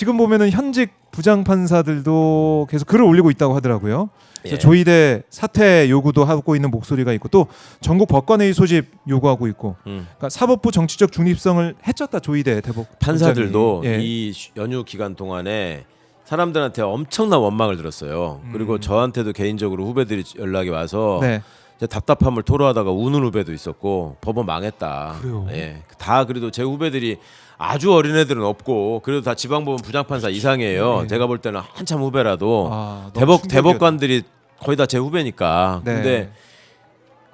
지금 보면은 현직 부장 판사들도 계속 글을 올리고 있다고 하더라고요. 그래서 예. 조의대 사퇴 요구도 하고 있는 목소리가 있고 또 전국 법관회의 소집 요구하고 있고 그러니까 사법부 정치적 중립성을 해쳤다 조의대 대법 판사들도 예. 이 연휴 기간 동안에 사람들한테 엄청난 원망을 들었어요. 그리고 저한테도 개인적으로 후배들이 연락이 와서 네. 답답함을 토로하다가 우는 후배도 있었고 법원 망했다. 그래요? 예, 다 그래도 제 후배들이 아주 어린 애들은 없고 그래도 다 지방법원 부장판사 이상이에요. 네. 제가 볼 때는 한참 후배라도 아, 너무 충격이었다. 대법관들이 거의 다 제 후배니까. 네. 근데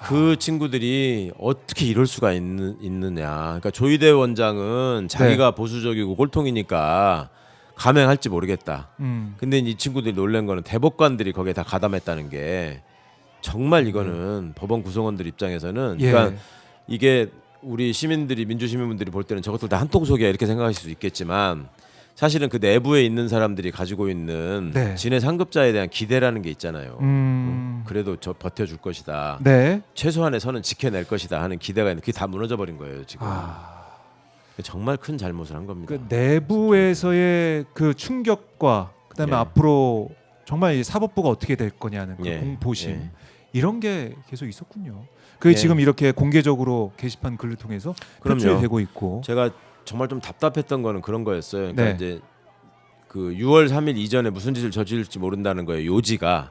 그 친구들이 어떻게 이럴 수가 있느냐. 그러니까 조희대 원장은 자기가 보수적이고 꼴통이니까 감행할지 모르겠다. 근데 이 친구들이 놀란 거는 대법관들이 거기에 다 가담했다는 게 정말 이거는 법원 구성원들 입장에서는 예. 그러니까 이게 우리 시민들이 민주시민분들이 볼 때는 저것들 다 한통속이야 이렇게 생각하실 수 있겠지만 사실은 그 내부에 있는 사람들이 가지고 있는 네. 진해 상급자에 대한 기대라는 게 있잖아요. 그래도 저 버텨줄 것이다. 네. 최소한의 선은 지켜낼 것이다 하는 기대가 있는데 그게 다 무너져 버린 거예요 지금. 정말 큰 잘못을 한 겁니다. 그 내부에서의 그 충격과 그다음에 예. 앞으로 정말 이 사법부가 어떻게 될 거냐는 그 예. 공포심 예. 이런 게 계속 있었군요. 그게 예. 지금 이렇게 공개적으로 게시판 글을 통해서 그럼요. 표출이 되고 있고. 제가 정말 좀 답답했던 거는 그런 거였어요. 그러니까 네. 이제 그 6월 3일 이전에 무슨 짓을 저질지 모른다는 거예요. 요지가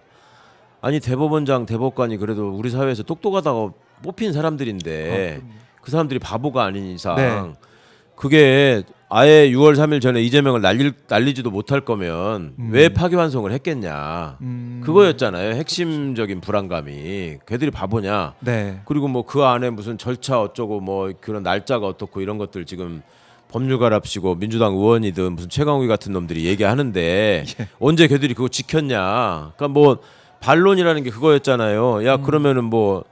아니 대법원장 대법관이 그래도 우리 사회에서 똑똑하다고 뽑힌 사람들인데 그 사람들이 바보가 아닌 이상 네. 그게 아예 6월 3일 전에 이재명을 날리지도 못할 거면 왜 파기환송을 했겠냐 그거였잖아요. 핵심적인 불안감이 걔들이 바보냐. 네. 그리고 뭐 그 안에 무슨 절차 어쩌고 뭐 그런 날짜가 어떻고 이런 것들 지금 법률가랍시고 민주당 의원이든 무슨 최강욱이 같은 놈들이 얘기하는데 언제 걔들이 그거 지켰냐. 그러니까 뭐 반론이라는 게 그거였잖아요. 야 그러면은 뭐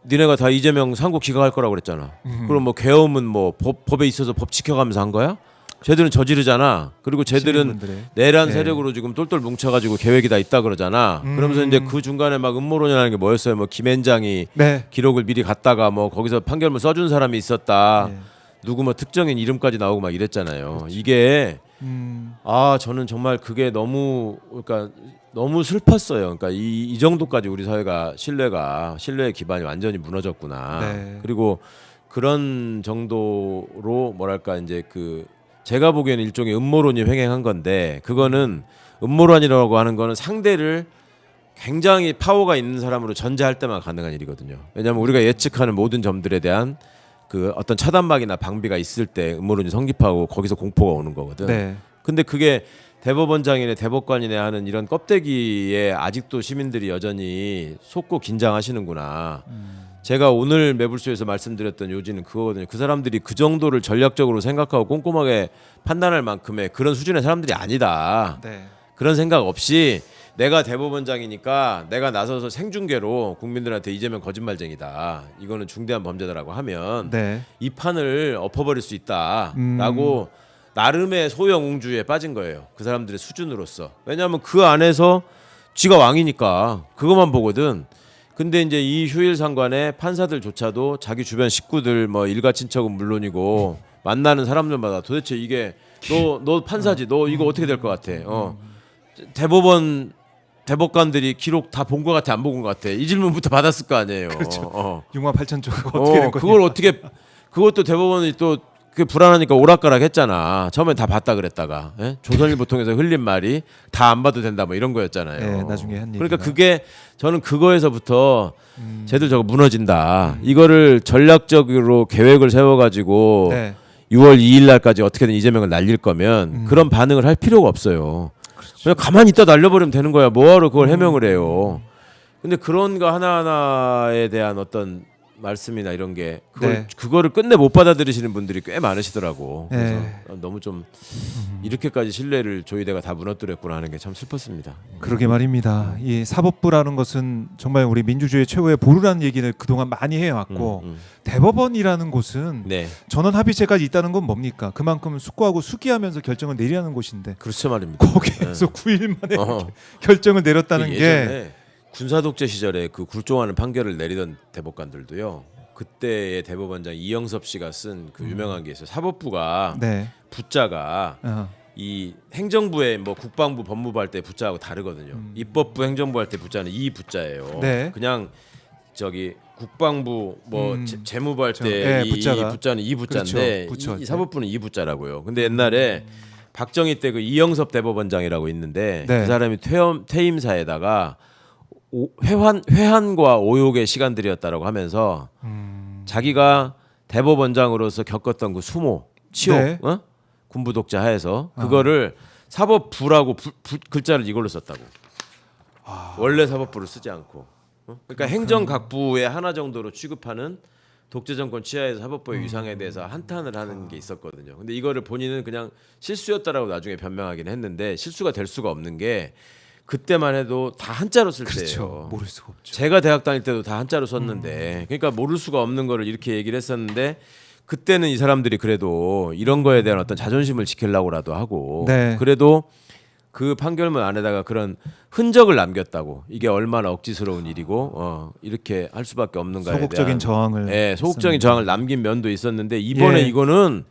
니네가 다 이재명 상고 기각할 거라고 그랬잖아. 그럼 뭐 계엄은 뭐 법에 있어서 법 지켜가면서 한 거야? 쟤들은 저지르잖아. 그리고 쟤들은 시민분들의. 내란 네. 세력으로 지금 똘똘 뭉쳐가지고 계획이 다 있다 그러잖아. 그러면서 이제 그 중간에 막 음모론이라는 게 뭐였어요? 뭐 김앤장이 네. 기록을 미리 갔다가 뭐 거기서 판결문 써준 사람이 있었다. 네. 누구 뭐 특정인 이름까지 나오고 막 이랬잖아요. 이게 저는 정말 그게 너무 그러니까 너무 슬펐어요. 그러니까 이 정도까지 우리 사회가 신뢰의 기반이 완전히 무너졌구나. 네. 그리고 그런 정도로 뭐랄까 이제 그 제가 보기에는 일종의 음모론이 횡행한 건데 그거는 음모론이라고 하는 거는 상대를 굉장히 파워가 있는 사람으로 전제할 때만 가능한 일이거든요. 왜냐하면 우리가 예측하는 모든 점들에 대한 그 어떤 차단막이나 방비가 있을 때 음모론이 성립하고 거기서 공포가 오는 거거든. 네. 근데 그게 대법원장이네 대법관이네 하는 이런 껍데기에 아직도 시민들이 여전히 속고 긴장하시는구나. 제가 오늘 매불쇼에서 말씀드렸던 요지는 그거거든요. 그 사람들이 그 정도를 전략적으로 생각하고 꼼꼼하게 판단할 만큼의 그런 수준의 사람들이 아니다. 네. 그런 생각 없이 내가 대법원장이니까 내가 나서서 생중계로 국민들한테 이재명 거짓말쟁이다. 이거는 중대한 범죄다라고 하면 네. 이 판을 엎어버릴 수 있다라고 나름의 소영웅주의에 빠진 거예요. 그 사람들의 수준으로서. 왜냐하면 그 안에서 쥐가 왕이니까 그것만 보거든. 근데 이제 이 휴일 상관에 판사들조차도 자기 주변 식구들 뭐 일가 친척은 물론이고 만나는 사람들마다 도대체 이게 너 판사지 너 이거 어떻게 될 것 같아. 대법관들이 기록 다 본 것 같아 안 본 것 같아 이 질문부터 받았을 거 아니에요. 그렇죠. 6만 8천 쪽 어떻게 된 거냐. 그걸 어떻게 그것도 대법원이 또 그 불안하니까 오락가락 했잖아. 처음엔 다 봤다 그랬다가 조선일보 통해서 흘린 말이 다 안 봐도 된다 뭐 이런 거였잖아요. 네, 나중에 한 그러니까 얘기가. 그게 저는 그거에서부터 쟤들 저거 무너진다. 이거를 전략적으로 계획을 세워가지고 네. 6월 2일 날까지 어떻게든 이재명을 날릴 거면 그런 반응을 할 필요가 없어요. 그냥 가만히 있다 날려버리면 되는 거야. 뭐하러 그걸 해명을 해요. 근데 그런 거 하나하나에 대한 어떤 말씀이나 이런 게 그거를 끝내 못 받아들이시는 분들이 꽤 많으시더라고. 그래서 너무 좀 이렇게까지 신뢰를 조희대가 다 무너뜨렸구나 하는 게 참 슬펐습니다. 그러게 말입니다. 이 사법부라는 것은 정말 우리 민주주의 최고의 보루라는 얘기를 그동안 많이 해왔고 대법원이라는 곳은 네, 전원 합의체까지 있다는 건 뭡니까? 그만큼 숙고하고 수기하면서 결정을 내리는 곳인데 그렇죠 말입니다. 거기에서 9일 만에 결정을 내렸다는 게 예전에 군사 독재 시절에 그 굴종하는 판결을 내리던 대법관들도요. 그때의 대법원장 이영섭 씨가 쓴 그 유명한 게 있어요. 사법부가 네. 부자가 이 행정부의 뭐 국방부, 법무부 할 때 부자하고 다르거든요. 입법부, 행정부 할 때 부자는 이 부자예요. 네. 그냥 저기 국방부 뭐 재무부 할 때 네, 이 부자가. 부자는 이 부자인데 그렇죠. 부처 할 이 때. 사법부는 이 부자라고요. 근데 옛날에 박정희 때 그 이영섭 대법원장이라고 있는데 네. 그 사람이 퇴임사에다가 회한과 오욕의 시간들이었다라고 하면서 자기가 대법원장으로서 겪었던 그 수모, 치욕, 네. 군부 독재 하에서 그거를 사법부라고 글자를 이걸로 썼다고. 원래 사법부를 쓰지 않고. 그러니까 행정각부의 하나 정도로 취급하는 독재 정권 치하에서 사법부의 위상에 대해서 한탄을 하는 게 있었거든요. 근데 이거를 본인은 그냥 실수였다라고 나중에 변명하긴 했는데 실수가 될 수가 없는 게 그때만 해도 다 한자로 쓸 그렇죠. 때예요. 모를 수가 없죠. 제가 대학 다닐 때도 다 한자로 썼는데 그러니까 모를 수가 없는 거를 이렇게 얘기를 했었는데 그때는 이 사람들이 그래도 이런 거에 대한 어떤 자존심을 지키려고라도 하고 네. 그래도 그 판결문 안에다가 그런 흔적을 남겼다고 이게 얼마나 억지스러운 일이고 이렇게 할 수밖에 없는가에 소극적인 대한 저항을. 소극적인 했었는데. 저항을 남긴 면도 있었는데 이번에 예. 이거는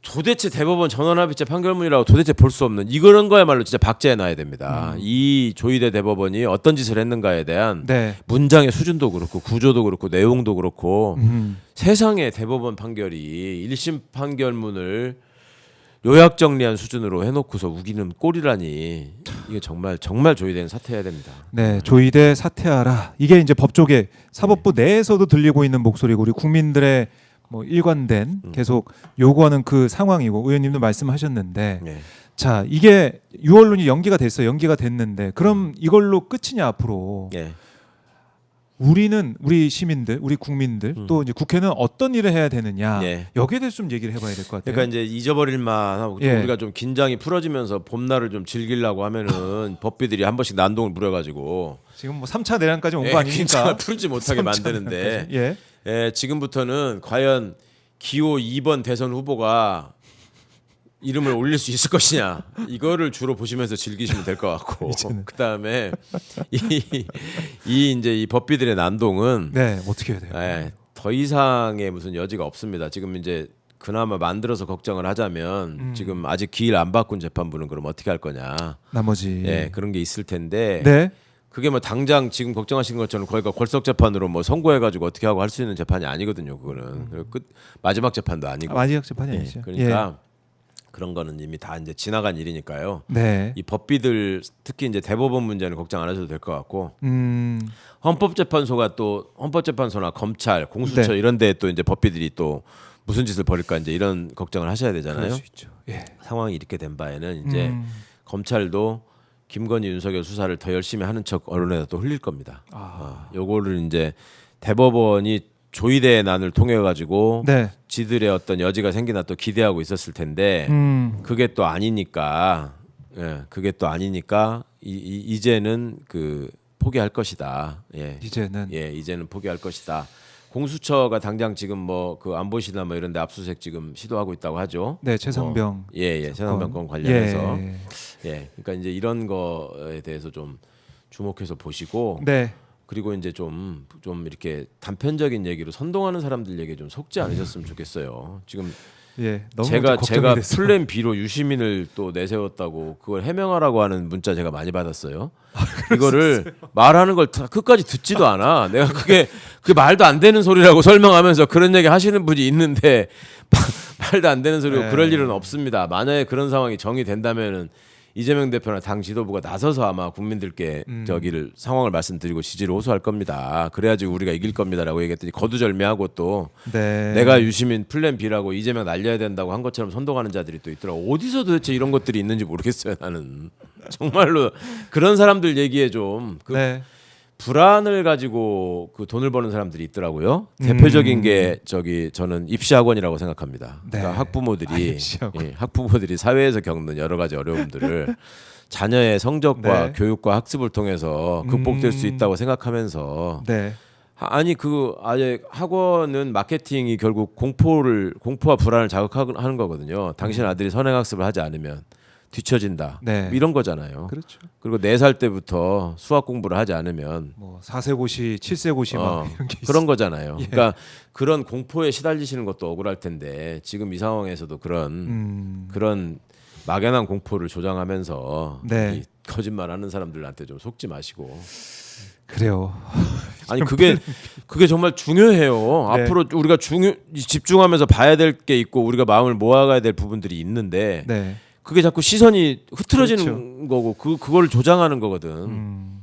도대체 대법원 전원합의체 판결문이라고 도대체 볼 수 없는 이거는 거야말로 진짜 박제해 놔야 됩니다. 이 조희대 대법원이 어떤 짓을 했는가에 대한 네. 문장의 수준도 그렇고 구조도 그렇고 내용도 그렇고 음. 세상에 대법원 판결이 1심 판결문을 요약 정리한 수준으로 해놓고서 우기는 꼴이라니 이게 정말 조희대는 사퇴해야 됩니다. 네, 조희대 사퇴하라. 이게 이제 법조계 사법부 내에서도 들리고 있는 목소리고 우리 국민들의 뭐 일관된 계속 요구하는 그 상황이고 의원님도 말씀하셨는데 네. 자 이게 6월론이 연기가 됐어요. 연기가 됐는데 그럼 이걸로 끝이냐 앞으로 예. 우리 시민들, 우리 국민들 또 이제 국회는 어떤 일을 해야 되느냐 예. 여기에 대해서 좀 얘기를 해봐야 될 것 같아요. 그러니까 이제 잊어버릴만 하고 예. 우리가 좀 긴장이 풀어지면서 봄날을 좀 즐기려고 하면은 법비들이 한 번씩 난동을 부려가지고 지금 뭐 3차 내란까지 온 거 아닙니까? 긴장을 풀지 못하게 3차 만드는데 내란까지. 예. 지금부터는 과연 기호 2번 대선 후보가 이름을 올릴 수 있을 것이냐 이거를 주로 보시면서 즐기시면 될 것 같고 그 다음에 이 법비들의 난동은 네, 어떻게 해야 돼요? 더 이상의 무슨 여지가 없습니다. 지금 이제 그나마 만들어서 걱정을 하자면 지금 아직 기일 안 바꾼 재판부는 그럼 어떻게 할 거냐? 나머지 그런 게 있을 텐데 네. 그게 뭐 당장 지금 걱정하시는 것처럼 거기가 골석 재판으로 뭐 선고해가지고 어떻게 하고 할 수 있는 재판이 아니거든요. 그거는 그리고 마지막 재판도 아니고. 마지막 재판이 아니죠. 그러니까 그런 거는 이미 다 이제 지나간 일이니까요. 네. 이 법비들 특히 이제 대법원 문제는 걱정 안 하셔도 될 것 같고 헌법재판소나 검찰, 공수처 네. 이런 데에 또 이제 법비들이 또 무슨 짓을 벌일까 이제 이런 걱정을 하셔야 되잖아요. 그럴 수 있죠. 예. 상황이 이렇게 된 바에는 이제 검찰도 김건희 윤석열 수사를 더 열심히 하는 척 언론에다 또 흘릴 겁니다. 요거를 이제 대법원이 조희대의 난을 통해 가지고 네. 지들의 어떤 여지가 생기나 또 기대하고 있었을 텐데 그게 또 아니니까 그게 또 아니니까 이제는 그 포기할 것이다. 이제는 포기할 것이다. 공수처가 당장 지금 뭐 그 안보시나 뭐 이런 데 압수수색 지금 시도하고 있다고 하죠. 네, 최상병. 최상병 건 관련해서. 예. 그러니까 이제 이런 거에 대해서 좀 주목해서 보시고 네. 그리고 이제 좀 이렇게 단편적인 얘기로 선동하는 사람들 얘기에 좀 속지 않으셨으면 좋겠어요. 지금 예. 너무 제가 걱정이 됐어요. 플랜 B로 유시민을 또 내세웠다고 그걸 해명하라고 하는 문자 제가 많이 받았어요. 이거를 말하는 걸 끝까지 듣지도 않아. 내가 그게 말도 안 되는 소리라고 설명하면서 그런 얘기 하시는 분이 있는데 말도 안 되는 소리고 네. 그럴 일은 없습니다. 만약에 그런 상황이 정의된다면은 이재명 대표나 당 지도부가 나서서 아마 국민들께 저기를 상황을 말씀드리고 지지를 호소할 겁니다. 그래야지 우리가 이길 겁니다라고 얘기했더니 거두절미하고 또 네. 내가 유시민 플랜 B라고 이재명 날려야 된다고 한 것처럼 선동하는 자들이 또 있더라고. 어디서 도대체 이런 것들이 있는지 모르겠어요. 나는 정말로 그런 사람들 얘기에 좀 네. 불안을 가지고 그 돈을 버는 사람들이 있더라고요. 대표적인 게 저는 입시학원이라고 생각합니다. 네. 그러니까 학부모들이 입시학원. 학부모들이 사회에서 겪는 여러 가지 어려움들을 자녀의 성적과 네. 교육과 학습을 통해서 극복될 수 있다고 생각하면서 네. 아니 아예 학원은 마케팅이 결국 공포와 불안을 자극하는 거거든요. 당신 아들이 선행학습을 하지 않으면 뒤처진다. 네. 이런 거잖아요. 그렇죠. 그리고 4살 때부터 수학 공부를 하지 않으면 뭐 4세 고시, 7세 고시 막 이런 게 그런 있어요. 거잖아요. 그러니까 그런 공포에 시달리시는 것도 억울할 텐데 지금 이 상황에서도 그런 막연한 공포를 조장하면서 네. 이 거짓말하는 사람들한테 좀 속지 마시고. 그래요. 아니 그게 정말 중요해요. 네. 앞으로 우리가 집중하면서 봐야 될 게 있고 우리가 마음을 모아가야 될 부분들이 있는데 네. 그게 자꾸 시선이 흐트러지는 그렇죠. 거고 그걸 조장하는 거거든.